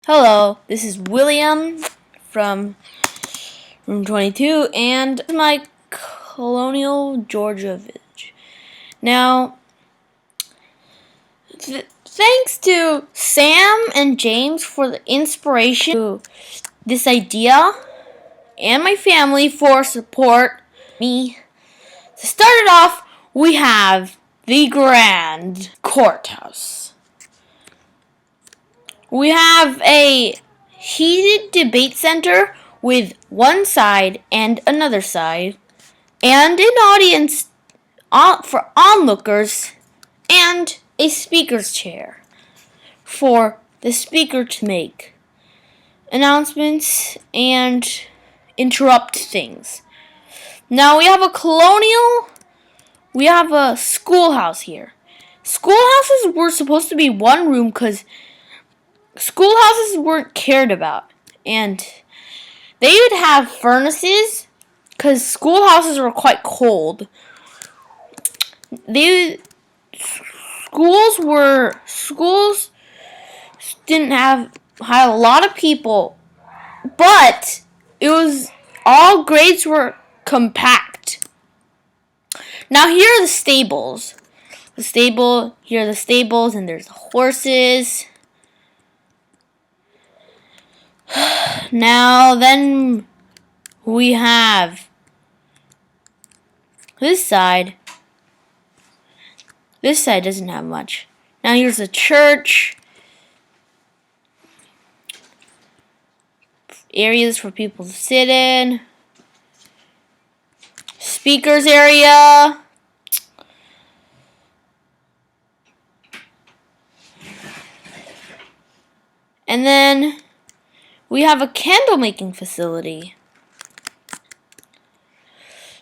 Hello, this is William from Room 22 and my colonial Georgia village. Now, thanks to Sam and James for the inspiration to this idea and my family for support me. To start it off, we have the Grand Courthouse. We have a heated debate center with one side and another side, and an audience for onlookers, and a speaker's chair for the speaker to make announcements and interrupt things. Now we have we have a schoolhouse here. Schoolhouses were supposed to be one room because schoolhouses weren't cared about, and they would have furnaces because schoolhouses were quite cold. Schools didn't had a lot of people, but it was all grades were compact. Now here are the stables. Here are the stables, and there's the horses. Now then we have this side. This side doesn't have much. Now here's a church. Areas for people to sit in. Speakers area. And then we have a candle making facility.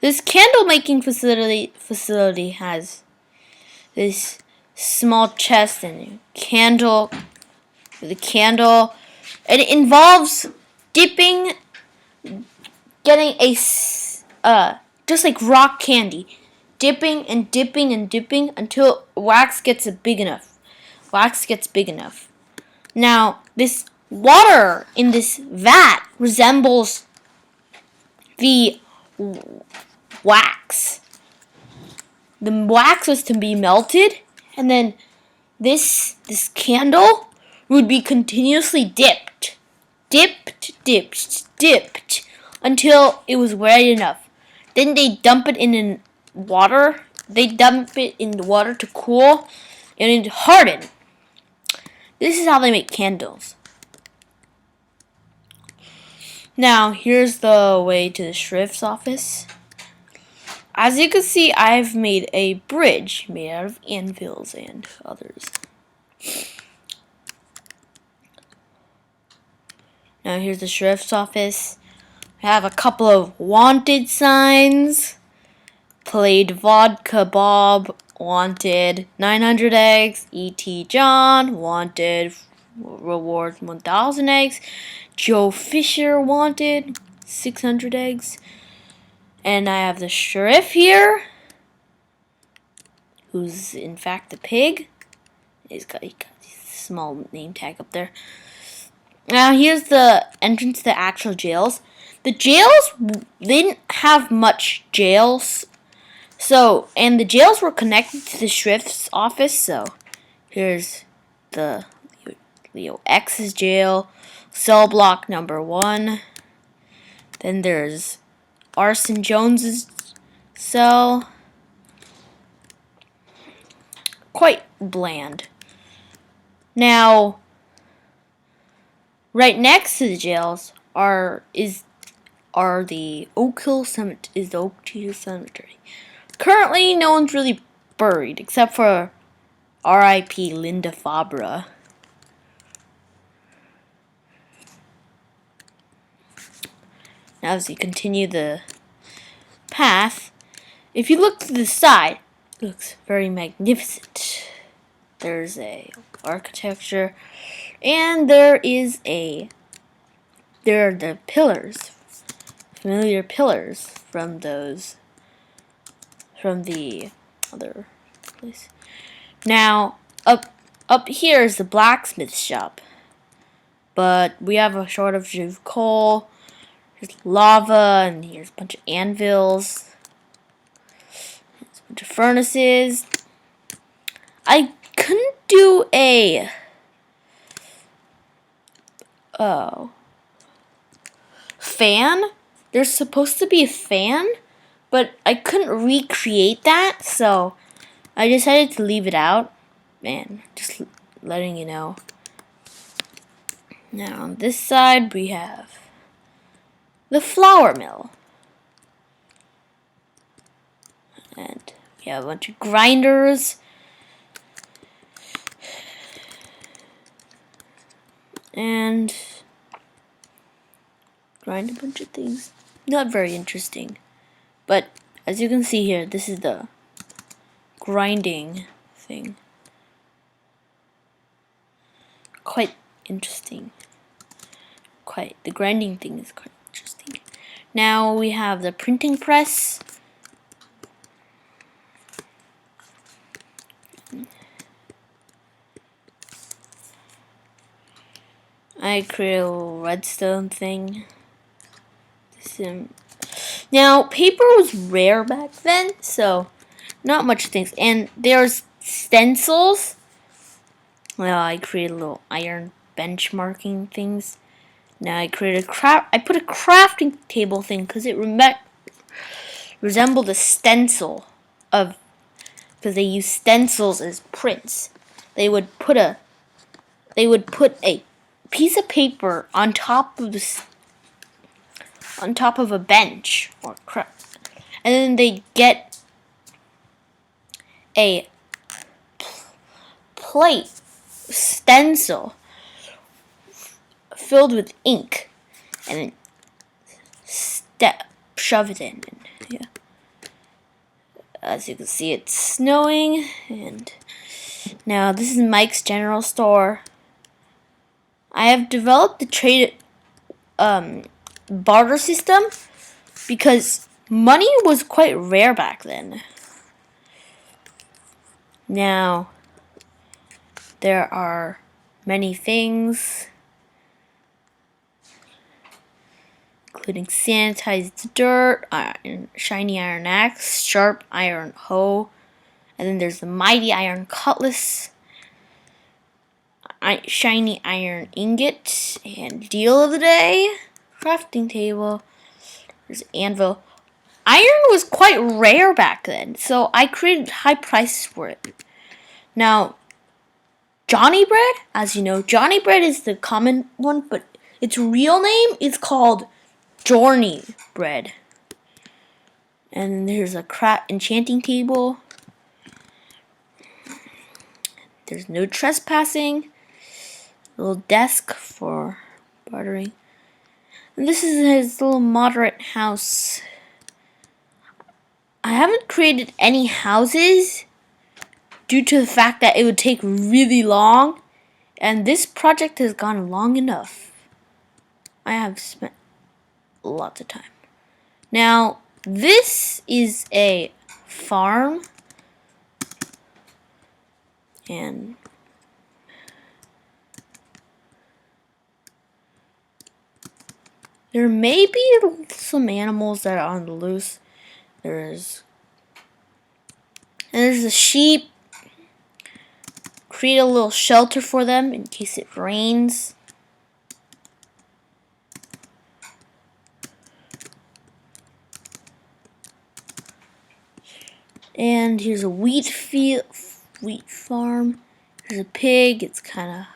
This candle making facility has this small chest and candle with a candle. And it involves getting a just like rock candy, dipping and dipping and dipping until wax gets big enough. Now this water in this vat resembles the wax. The wax was to be melted, and then this candle would be continuously dipped until it was wet enough. Then they dump it in water. They dump it in the water to cool and it harden. This is how they make candles. Now here's the way to the sheriff's office. As you can see, I've made a bridge made out of anvils and others. Now here's the sheriff's office. I have a couple of wanted signs. Played vodka Bob, wanted 900 eggs. E.T. John, wanted reward 1,000 eggs. Joe Fisher, wanted 600 eggs. And I have the sheriff here, who's in fact the pig. He got a small name tag up there. Now here's the entrance to the actual jails. The jails didn't have much jails, and the jails were connected to the sheriff's office. So here's the Leo X's jail, cell block number 1. Then there's Arson Jones's cell. Quite bland. Now, right next to the jails is the Oak Hill Cemetery. Currently, no one's really buried except for R.I.P. Linda Fabra. Now, as you continue the path, if you look to the side, it looks very magnificent. There's a architecture, and there are the pillars, familiar pillars from the other place. Now, up here is the blacksmith shop. but we have a shortage of coal. Here's lava, and here's a bunch of anvils. Here's a bunch of furnaces. I couldn't do a fan. There's supposed to be a fan, but I couldn't recreate that, so I decided to leave it out. Man, just letting you know. Now on this side we have the flour mill. And we have a bunch of grinders. And grind a bunch of things. Not very interesting. But as you can see here, this is the grinding thing. Quite interesting. The grinding thing is quite interesting. Now we have the printing press. I created a little redstone thing. Now, paper was rare back then, so not much things. And there's stencils. Well, I created little iron benchmarking things. Now I created I put a crafting table thing because it resembled a stencil because they use stencils as prints. They would put a piece of paper on top of a bench and then they get a plate stencil filled with ink and then shove it in. And, yeah. As you can see, it's snowing, and now this is Mike's General Store. I have developed the trade barter system because money was quite rare back then. Now there are many things, including sanitized dirt, shiny iron axe, sharp iron hoe, and then there's the mighty iron cutlass, shiny iron ingot, and deal of the day, crafting table. There's anvil. Iron was quite rare back then, so I created high prices for it. Now, Johnny bread, as you know, Johnny bread is the common one, but its real name is called Georgian bread. And there's a enchanting table. There's no trespassing. A little desk for bartering. And this is his little moderate house. I haven't created any houses due to the fact that it would take really long. And this project has gone long enough. I have spent lots of time. Now, this is a farm. And there may be some animals that are on the loose. There's a sheep. Create a little shelter for them in case it rains. And here's a wheat farm. There's a pig. It's kind of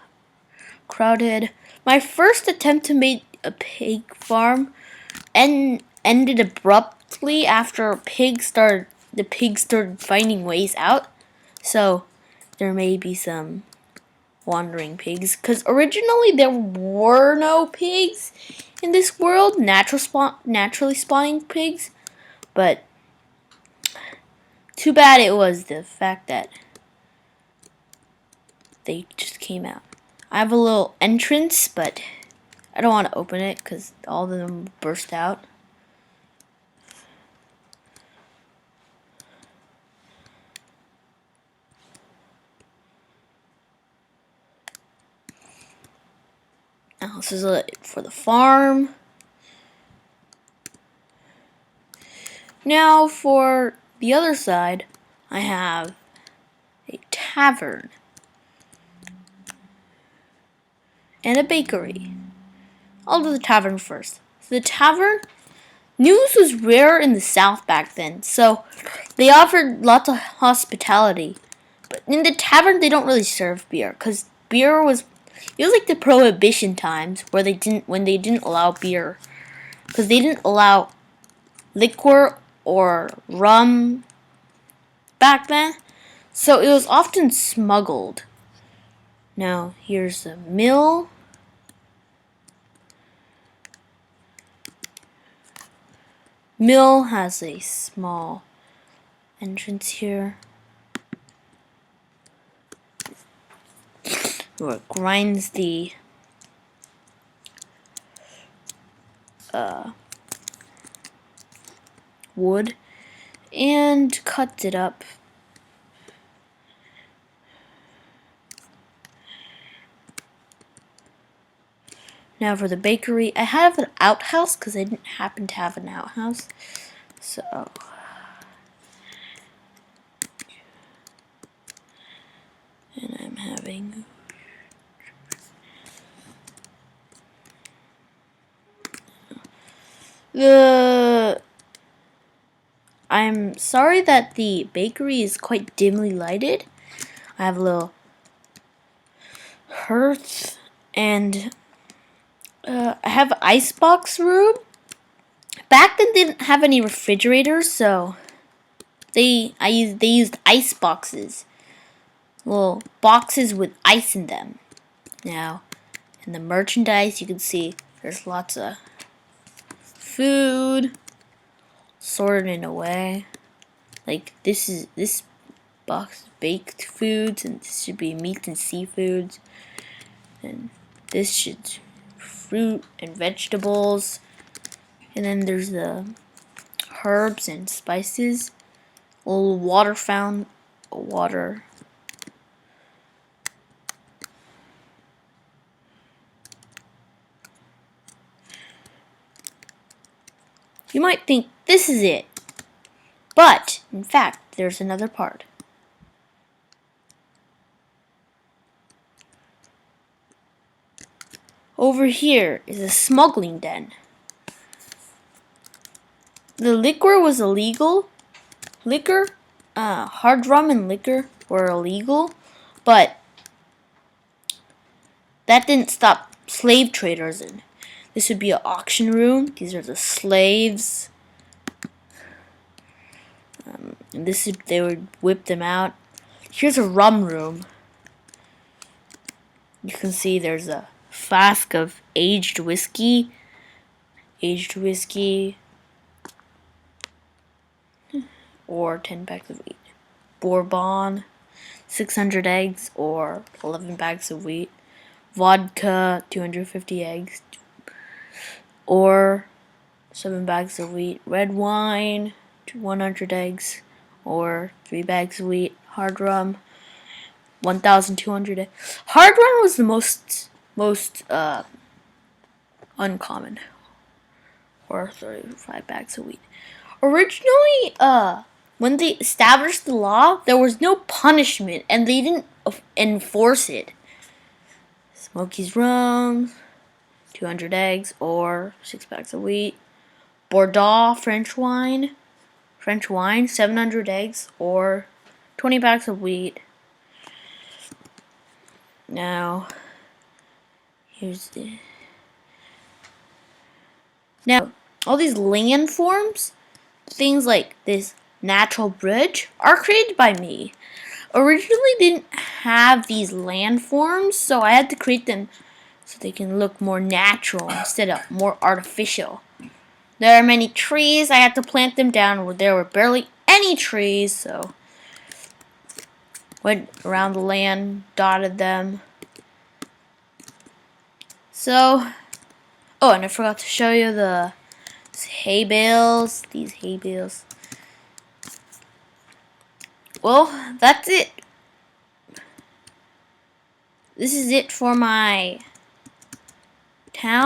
crowded. My first attempt to make a pig farm ended abruptly after the pig started finding ways out. So there may be some wandering pigs, because originally there were no pigs in this world, naturally spawning pigs, but too bad it was the fact that they just came out. I have a little entrance, but I don't want to open it because all of them burst out. Now this is it for the farm. Now for the other side, I have a tavern and a bakery. I'll do the tavern first. So the tavern, news was rare in the South back then, so they offered lots of hospitality. But in the tavern, they don't really serve beer, because beer was, it was like the Prohibition times where when they didn't allow beer, because they didn't allow liquor or rum back then, so it was often smuggled. Now here's the mill. Mill has a small entrance here where it grinds the wood and cuts it up. Now for the bakery, I have an outhouse because I didn't happen to have an outhouse. So and I'm having I'm sorry that the bakery is quite dimly lighted. I have a little hearth and I have an icebox room. Back then they didn't have any refrigerators, so they used ice boxes. Little boxes with ice in them. Now, in the merchandise you can see there's lots of food sorted in a way. Like this box baked foods, and this should be meat and seafoods, and this should fruit and vegetables, and then there's the herbs and spices. A little water fountain, water. You might think this is it, but in fact there's another part. Over here is a smuggling den. The liquor was illegal. Hard rum and liquor were illegal, but that didn't stop slave traders in. This would be an auction room. These are the slaves. And they would whip them out. Here's a rum room. You can see there's a flask of aged whiskey, or 10 bags of wheat. Bourbon, 600 eggs or 11 bags of wheat. Vodka, 250 eggs or 7 bags of wheat. Red wine, 100 eggs or 3 bags of wheat. Hard rum, 1,200 eggs. Hard rum was the most uncommon, or 35 bags of wheat. Originally, when they established the law, there was no punishment, and they didn't enforce it. Smoky's rum, 200 eggs or 6 bags of wheat. Bordeaux French wine, 700 eggs or 20 bags of wheat. Now, now all these landforms, things like this natural bridge, are created by me. Originally didn't have these landforms, so I had to create them so they can look more natural instead of more artificial. There are many trees. I had to plant them down where there were barely any trees, so went around the land, dotted them. So, oh, and I forgot to show you these hay bales. Well, that's it. This is it for my Town.